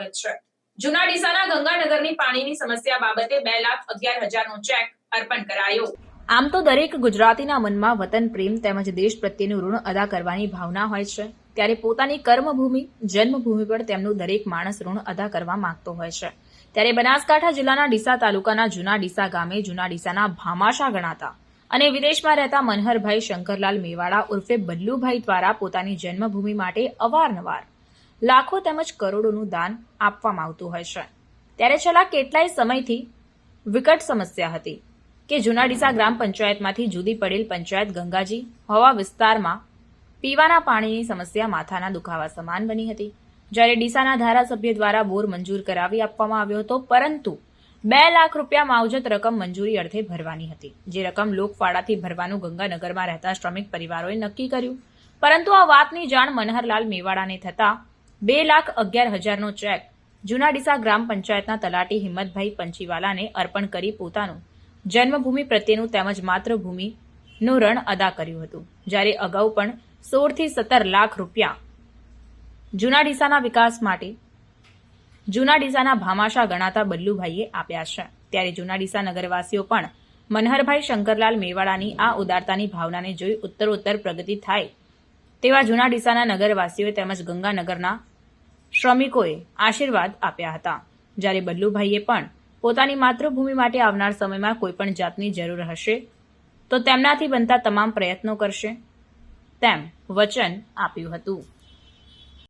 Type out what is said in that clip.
સ્વાગત છે। જૂના ડીસાના ગંગાનગરની પાણીની સમસ્યા બાબતે 2,11,000નો ચેક અર્પણ કરાયો। આમ તો દરેક ગુજરાતીના મનમાં વતન પ્રેમ તેમજ દેશ પ્રત્યેનું ઋણ અદા કરવાની ભાવના હોય છે, ત્યારે પોતાની કર્મભૂમિ જન્મભૂમિ પર તેમનું દરેક માણસ ઋણ અદા કરવા માંગતો હોય છે। ત્યારે બનાસકાંઠા જિલ્લાના ડીસા તાલુકાના જૂના ડીસા ગામે જૂના ડીસાના ભામાશા ગણાતા અને વિદેશમાં રહેતા મનહરભાઈ શંકરલાલ મેવાડા ઉર્ફે બલ્લુભાઈ દ્વારા પોતાની જન્મભૂમિ માટે અવારનવાર લાખો તેમજ કરોડોનું દાન આપવામાં આવતું હોય છે। ત્યારે છેલ્લા કેટલાય સમયથી વિકટ સમસ્યા હતી કે જૂના ડીસા ગ્રામ પંચાયતમાંથી જુદી પડેલ પંચાયત ગંગાજી હવા વિસ્તારમાં પીવાના પાણીની સમસ્યા માથાના દુખાવા સમાન બની હતી। જ્યારે ડીસાના ધારાસભ્ય દ્વારા બોર મંજૂર કરાવી આપવામાં આવ્યો હતો, પરંતુ 2 લાખ રૂપિયા માવજત રકમ મંજૂરી અર્થે ભરવાની હતી, જે રકમ લોકફાળાથી ભરવાનું ગંગાનગરમાં રહેતા શ્રમિક પરિવારોએ નક્કી કર્યું। પરંતુ આ વાતની જાણ મનહરલાલ મેવાડાને થતા 2,11,000નો ચેક જૂના ડીસા ગ્રામ પંચાયતના તલાટી હિંમતભાઈ પંચીવાલાને અર્પણ કરી પોતાનું જન્મભૂમિ પ્રત્યેનું તેમજ માતૃભૂમિનું ઋણ અદા કર્યું હતું। જ્યારે અગાઉ પણ 16 થી 17 લાખ રૂપિયા જૂના ડીસાના વિકાસ માટે જૂના ડીસાના ભામાશા ગણાતા બલ્લુભાઈએ આપ્યા છે। ત્યારે જૂના ડીસા નગરવાસીઓ પણ મનહરભાઈ શંકરલાલ મેવાડાની આ ઉદારતાની ભાવનાને જોઈ ઉત્તરોત્તર પ્રગતિ થાય તેવા જૂના ડીસાના નગરવાસીઓ તેમજ ગંગાનગરના શ્રમિકોએ આશીર્વાદ આપ્યા હતા। જ્યારે બલ્લુભાઈએ પણ પોતાની માતૃભૂમિ માટે આવનાર સમયમાં કોઈપણ જાતની જરૂર હશે તો તેમનાથી બનતા તમામ પ્રયત્નો કરશે તેમ વચન આપ્યું હતું।